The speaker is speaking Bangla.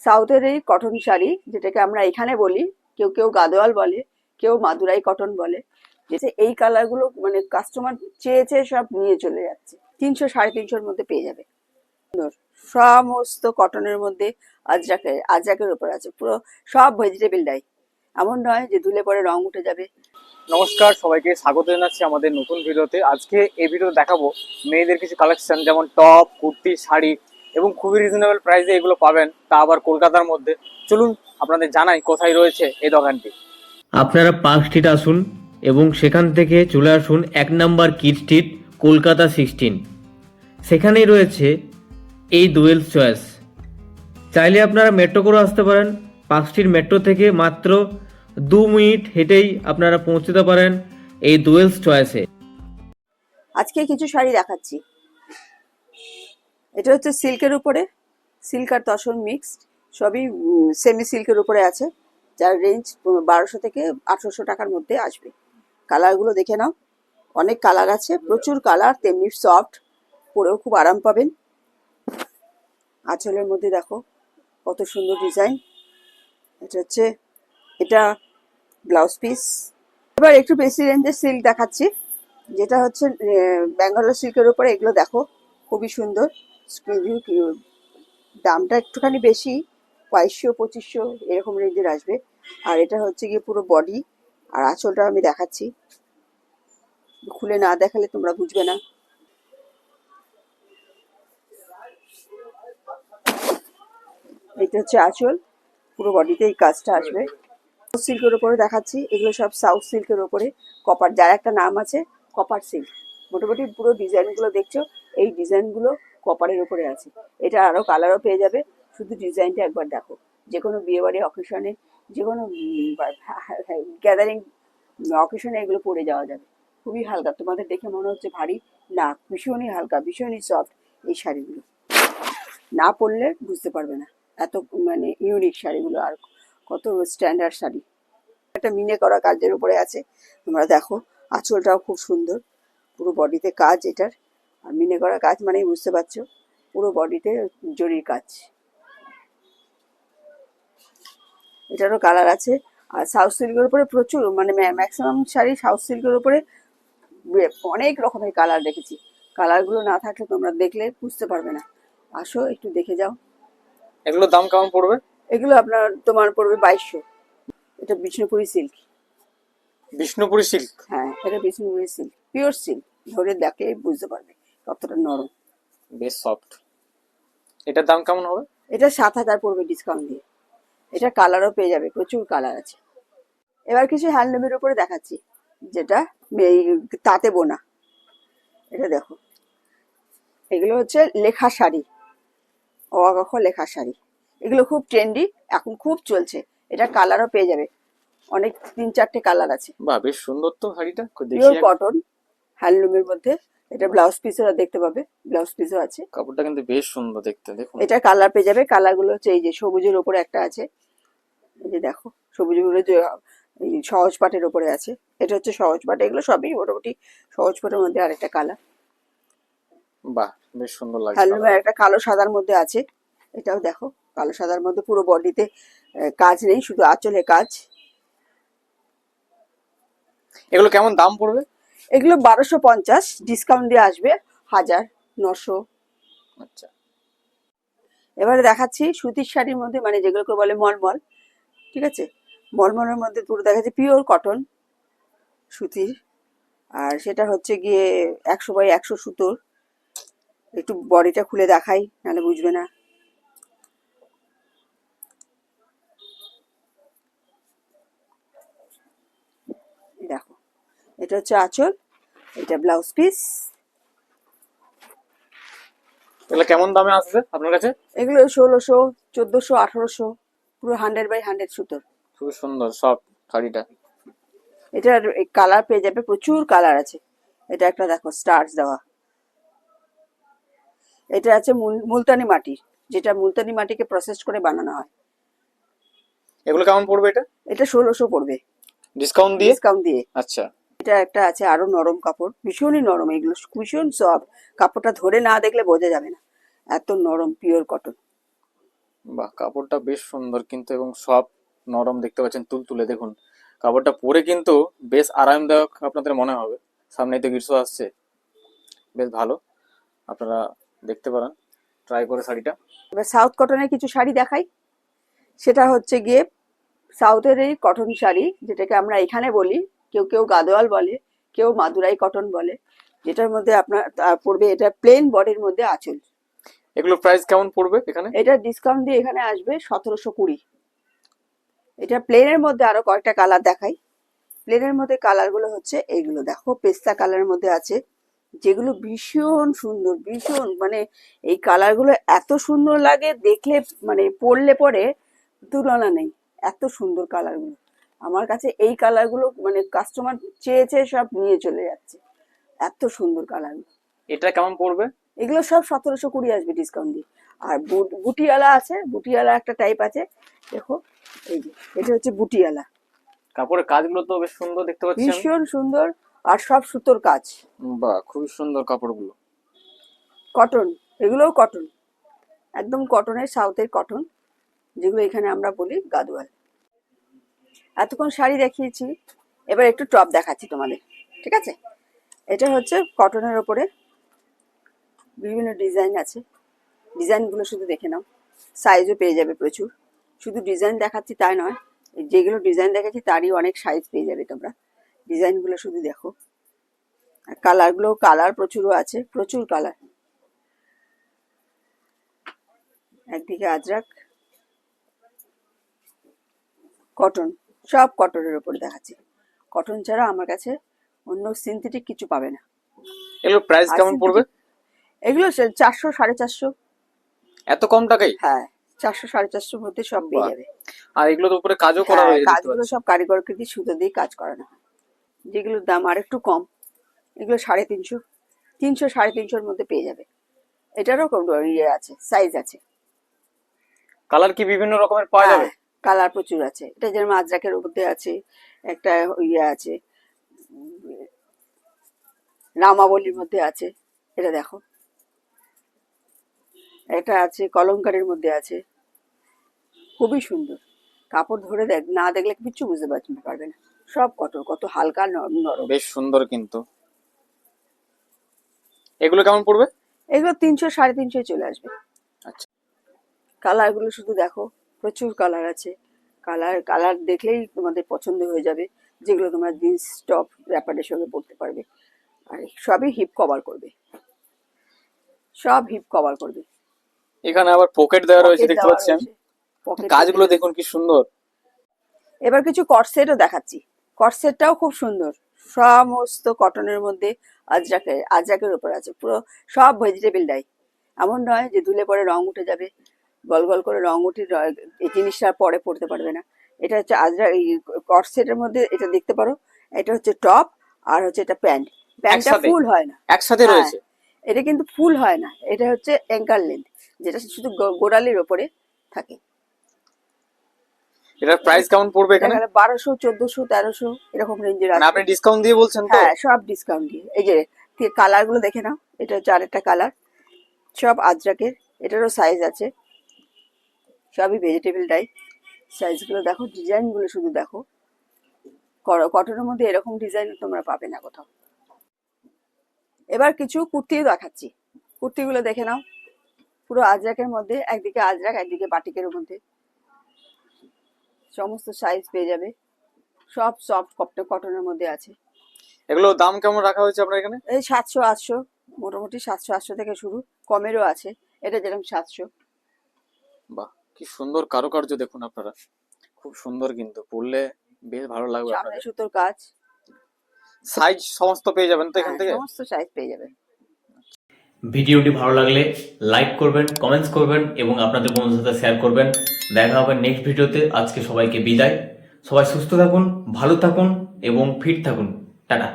সাউথের এই কটন শাড়ি, যেটাকে আমরা এখানে বলি, কেউ কেউ গাদোয়াল বলে, কেউ মাদুরাই কটন বলে। যে এই কালারগুলো মানে কাস্টমার চেয়ে চেয়ে সব নিয়ে চলে যাচ্ছে। 300-350-র মধ্যে পেয়ে যাবে। সুন্দর সমস্ত কটনের মধ্যে আজরাকের উপর আছে, পুরো সব ভেজিটেবল ডাই। এমন নয় যে ধুলে পরে রং উঠে যাবে। নমস্কার, সবাইকে স্বাগত জানাচ্ছি আমাদের নতুন ভিডিওতে। আজকে এই ভিডিওতে দেখাবো মেয়েদের কিছু কালেকশন, যেমন টপ, কুর্তি, শাড়ি, এবং খুবই রিজনেবল প্রাইসে এগুলো পাবেন, তা আবার কলকাতার মধ্যে। চলুন আপনাদের জানাই কোথায় রয়েছে এই দোকানটি। আপনারা পার্ক স্ট্রিট আসুন এবং সেখান থেকে চলে আসুন 1 নম্বর কিড স্ট্রিট, কলকাতা 16। সেখানেই রয়েছে এই ডুয়েলস চয়েস। চাইলে আপনারা মেট্রো করে আসতে পারেন। পার্ক স্ট্রিট মেট্রো থেকে মাত্র 2 মিনিট হেঁটেই আপনারা পৌঁছতে পারেন এই ডুয়েলস চয়েসে। আজকে কিছু শাড়ি দেখাচ্ছি। এটা হচ্ছে সিল্কের উপরে, সিল্ক আর তসর মিক্সড, সবই সেমি সিল্কের উপরে আছে, যার রেঞ্জ 1200 থেকে 1800 টাকার মধ্যে আসবে। কালারগুলো দেখে নাও, অনেক কালার আছে, প্রচুর কালার, তেমনি সফট, পরেও খুব আরাম পাবেন। আঁচলের মধ্যে দেখো কত সুন্দর ডিজাইন। এটা ব্লাউজ পিস। এবার একটু বেশি রেঞ্জের সিল্ক দেখাচ্ছি, যেটা হচ্ছে ব্যাঙ্গালোর সিল্কের উপরে। এগুলো দেখো খুবই সুন্দর, দামটা একটুখানি বেশি, 2200-2500 এরকম রেঞ্জের আসবে। আর এটা হচ্ছে গিয়ে পুরো বডি, আর আঁচলটা আমি দেখাচ্ছি, খুলে না দেখালে তোমরা বুঝবে না। এটা হচ্ছে আঁচল, পুরো বডিতে এই কাজটা আসবে। সিল্কের উপরে দেখাচ্ছি, এগুলো সব সাউথ সিল্কের উপরে, কপার, যার একটা নাম আছে কপার সিল্ক। মোটামুটি পুরো ডিজাইনগুলো দেখছো, এই ডিজাইনগুলো কপারের উপরে আছে। এটা আরো কালারও পেয়ে যাবে, শুধু ডিজাইনটা একবার দেখো। যে কোনো বিয়েবাড়ি অকেশনে, যে কোনো গ্যাদারিং অকেশনে এগুলো পরে যাওয়া যাবে। খুবই হালকা, তোমাদের দেখে মনে হচ্ছে ভারী, না, ভীষণই হালকা, ভীষণই সফট এই শাড়িগুলো। না পরলে বুঝতে পারবে না, এত মানে ইউনিক শাড়িগুলো, আর কত স্ট্যান্ডার্ড শাড়ি। একটা মিনে করা কাজের উপরে আছে, তোমরা দেখো। আঁচলটাও খুব সুন্দর, পুরো বডিতে কাজ এটার। আর মিনে করা কাজ মানেই বুঝতে পারছো, পুরো বডিতে জরির কাজ। এটারও কালার আছে। আর সাউথ সিল্কের উপরে প্রচুর, মানে ম্যাক্সিমাম শাড়ি সাউথ সিল্কের উপরে অনেক রকমের কালার দেখেছি। কালারগুলো না থাকলে তোমরা দেখলে বুঝতে পারবে না। আসো একটু দেখে যাও। এগুলোর দাম কেমন পড়বে? এগুলো তোমার পড়বে 2200। এটা বিষ্ণুপুরি সিল্ক। বিষ্ণুপুরি সিল্ক? হ্যাঁ, এটা বিষ্ণুপুরি সিল্ক, পিওর সিল্ক, ধরে দেখলে বুঝতে পারবে কতটা নরম, বেশ সফট। এটার দাম কেমন হবে? এটা 7000 পড়বে ডিসকাউন্ট দিয়ে। এটা কালারও পেয়ে যাবে, প্রচুর কালার আছে। এবার কিছু হ্যান্ডলুমের উপরে দেখাচ্ছি, যেটা তাঁতে বোনা। এটা দেখো, এগুলো হচ্ছে লেখা শাড়ি, অ লেখা শাড়ি। এগুলো খুব ট্রেন্ডি, এখন খুব চলছে। এটা কালারও পেয়ে যাবে, অনেক 3-4টে কালার আছে। বাহ, বেশ সুন্দর তো শাড়িটা, পিওর কটন হ্যান্ডলুমের মধ্যে। এটা ব্লাউজ পিসও দেখতে পাবে, ব্লাউজ পিসও আছে। কাপড়টা কিন্তু বেশ সুন্দর দেখতে, দেখুন। এটা কালার পেয়ে যাবে। কালারগুলো হচ্ছে এই যে সবুজের ওপরে একটা আছে, এই যে দেখো সবুজের উপরে যে সহজ পাটের ওপরে আছে, এটা হচ্ছে সহজ পাট। এগুলো সবই মোটামুটি সহজ পাটের মধ্যে আরেকটা কালার। বাহ, বেশ সুন্দর লাগছে। হ্যান্ডলুমের একটা কালো সাদার মধ্যে আছে, এটাও দেখো কালো সাদার মধ্যে, পুরো বডিতে কাজ নেই, শুধু আঁচলে কাজ। এগুলো কেমন দাম পড়বে? এগুলো 1250, ডিসকাউন্ট দিয়ে আসবে 1900। আচ্ছা, এবারে দেখাচ্ছি সুতির শাড়ির মধ্যে, মানে যেগুলোকে বলে মলমল, ঠিক আছে। মলমলের মধ্যে পুরো দেখাচ্ছি পিওর কটন সুতির, আর সেটা হচ্ছে গিয়ে 100x100 সুতোর। একটু বডিটা খুলে দেখাই, নাহলে বুঝবে না। দেখো, এটা হচ্ছে আঁচল, এটা ব্লাউজ পিস। এগুলো কেমন দামে আসবে আপনার কাছে? এগুলো 1600, 1400, 1800, পুরো 100x100 সুতোর। খুবই সুন্দর সব শাড়িটা। এটার কালার পেয়ে যাবে, প্রচুর কালার আছে। এটা একটা দেখো স্টার্স দেওয়া। এটা আছে মুলতানি মাটির, যেটা মুলতানি মাটিকে প্রসেস করে বানানো হয়। এগুলো কেমন পড়বে এটা? এটা 1600 পড়বে ডিসকাউন্ট দিয়ে? ডিসকাউন্ট দিয়ে। আচ্ছা, এটা একটা আছে আরো নরম কাপড়, ভীষণই নরম, এগুলো ভীষণ সফট। কাপড়টা ধরে না দেখলে বোঝা যাবে না, এত নরম, পিওর কটন। বাহ, কাপড়টা বেশ সুন্দর কিন্তু এবং সব নরম, দেখতে পাচ্ছেন তুলতুলে। দেখুন কাপড়টা পরে কিন্তু বেশ আরামদায়ক আপনাদের মনে হবে। সামনেই তো গ্রীষ্ম আসছে, বেশ ভালো, আপনারা দেখতে পারেন ট্রাই করে শাড়িটা। এবার সাউথ কটনের কিছু শাড়ি দেখাই। সেটা হচ্ছে গিয়ে সাউথের এই কটন শাড়ি, যেটাকে আমরা এখানে বলি, কেউ কেউ গাদোয়াল বলে, কেউ মাদুরাই কটন বলে, যেটার মধ্যে আপনার পড়বে, এটা প্লেন বডির মধ্যে আঁচল। এগুলো প্রাইস কেমন পড়বে এখানে? এটা ডিসকাউন্ট দিয়ে এখানে আসবে 1720। এটা প্লেনের মধ্যে আরো কয়েকটা কালার দেখাই। প্লেনের মধ্যে কালারগুলো হচ্ছে এইগুলো, দেখো পেস্তা কালারের মধ্যে আছে, যেগুলো ভীষণ সুন্দর, ভীষণ মানে এই কালারগুলো এত সুন্দর লাগে দেখলে, মানে পরলে পরে তুলনা নেই, এত সুন্দর কালারগুলো। আমার কাছে এই কালারগুলো মানে কাস্টমার চেয়ে চেয়ে সব নিয়ে চলে যাচ্ছে, এত সুন্দর কালারগুলো। এটা কেমন পড়বে? এগুলো সব 1720 আসবে ডিসকাউন্ট দিয়ে। আর বুটিওয়ালা আছে, বুটিওয়ালা একটা টাইপ আছে, দেখো এই যে এটা হচ্ছে বুটিওয়ালা। কাপড়ের কাজগুলো তো বেশ সুন্দর দেখতে পাচ্ছি আমি। ভীষণ সুন্দর, আর সব সুতোর কাজ। বাহ, খুবই সুন্দর কাপড়গুলো। কটন, এগুলোও কটন, একদম কটনের, সাউথের কটন, যেগুলো এখানে আমরা বলি গাদোয়াল। এতক্ষণ শাড়ি দেখিয়েছি, এবার একটু টপ দেখাচ্ছি তোমাদের, ঠিক আছে? এটা হচ্ছে কটনের ওপরে বিভিন্ন ডিজাইন আছে, ডিজাইনগুলো শুধু দেখে নাও, সাইজও পেয়ে যাবে প্রচুর। শুধু ডিজাইন দেখাচ্ছি তাই নয়, যেগুলো ডিজাইন দেখাচ্ছি তারই অনেক সাইজ পেয়ে যাবে তোমরা। ডিজাইনগুলো শুধু দেখো, আর কালারগুলো, কালার প্রচুরও আছে, প্রচুর কালার। একদিকে আজরাক, কটন, সব কটনের ওপর দেখাচ্ছি। কটন ছাড়া আমার কাছে অন্য সিনথেটিক কিছু পাবে না। এগুলো প্রাইস আর কেমন পড়বে? এগুলো 400 450। এত কম টাকায়? হ্যাঁ, 400 450 মধ্যে সব পেয়ে বাহ। যাবে। আর এগুলো তো উপরে কাজও করা হ্যাঁ, রয়েছে দেখতে কাজগুলো পাচ্ছি। সব কারিগরকৃতি সুতো দিয়ে কাজ করানো হয়, যেগুলোর দাম আর একটু কম। এগুলো 350, 300 350 মধ্যে পেয়ে যাবে। এটারও ইয়ে আছে, সাইজ আছে। কালার কি বিভিন্ন রকমের পাওয়া যাবে? কালার প্রচুর আছে। এটা যেমন আজরাকের মধ্যে আছে, একটা ইয়ে আছে, রামাবলীর মধ্যে আছে, এটা দেখো। এটা আছে কলমকারের মধ্যে আছে, খুবই সুন্দর। কাপড় ধরে দেখ, না দেখলে কিচ্ছু বুঝতে পারবে না। সব কটন, কত হালকা নরম নরম। বেশ সুন্দর কিন্তু। এগুলো কেমন পড়বে? এগুলো 300 350 চলে আসবে। আচ্ছা, কালারগুলো শুধু দেখো, প্রচুর কালার আছে। কালার কালার দেখলেই তোমাদের পছন্দ হয়ে যাবে, যেগুলো তোমরা জিন্স টপ র্যাপারের সঙ্গে পরতে পারবে। আর সবই হিপ কভার করবে, সব হিপ কভার করবে। এখানে আবার পকেট দেওয়া রয়েছে পকেট দেখতে দেওয়া পাচ্ছি আমি। রয়েছে, পকেট। কাজগুলো দেখুন কি সুন্দর। এবার কিছু কটসেটও দেখাচ্ছি। কটসেটটাও খুব সুন্দর, সমস্ত কটনের মধ্যে আজরাকের উপর আছে, পুরো সব ভেজিটেবল ডাই। এমন নয় যে ধুলে পরে রং উঠে যাবে, গল গল করে রং উঠে এই জিনিসটা পরে পরতে পারবে না। এটা হচ্ছে আজরা, এই কটসেটের মধ্যে এটা দেখতে পারো। এটা হচ্ছে টপ, আর হচ্ছে এটা প্যান্ট। প্যান্টটা একসাথে? ফুল হয় না, একসাথে হ্যাঁ, রয়েছে? এটা কিন্তু ফুল হয় না, এটা হচ্ছে অ্যাঙ্কার লেন্থ, যেটা শুধু গোড়ালির ওপরে থাকে। এটার প্রাইস কেমন পড়বে এখানে? 1200 1400 1300 এরকম রেঞ্জের মানে আছে। আপনি ডিসকাউন্ট দিয়ে বলছেন তো? হ্যাঁ, সব ডিসকাউন্ট দিয়ে। এই যে কালার গুলো দেখে নাও, এটা হচ্ছে আরেকটা কালার, সব আজরাকের। এটারও সাইজ আছে, সবই ভেজিটেবল ডাই। সাইজ গুলো দেখো, ডিজাইন গুলো শুধু দেখো। কটনের মধ্যে এরকম ডিজাইন তোমরা পাবে না কোথাও। এবার কিছু কুর্তি দেখাচ্ছি, কুর্তিগুলো দেখে নাও। পুরো আজরাকের মধ্যে, একদিকে আজরাক একদিকে বাটিকের মধ্যে, সমস্ত সাইজ পেয়ে যাবে। সব সফট কটনের মধ্যে আছে। এগুলো দাম কেমন রাখা হয়েছে আপনার এখানে? এই 700 800, মোটামুটি 700 800 থেকে শুরু, কমেরও আছে। এটা যেরকম 700। বাহ, কি সুন্দর কারুকার্য দেখুন আপনারা, খুব সুন্দর কিন্তু, পরলে বেশ ভালো লাগবে সামনে আপনাদের। সুতোর কাজ। সাইজ সমস্ত পেয়ে যাবেন তো এখান হ্যাঁ, থেকে? সমস্ত সাইজ পেয়ে যাবে। ভিডিওটি ভালো লাগলে লাইক করবেন, কমেন্টস করবেন এবং আপনাদের বন্ধুদের সাথে শেয়ার করবেন। দেখা হবে নেক্সট ভিডিওতে। আজকে সবাইকে বিদায়। সবাই সুস্থ থাকুন, ভালো থাকুন এবং ফিট থাকুন। টাটা।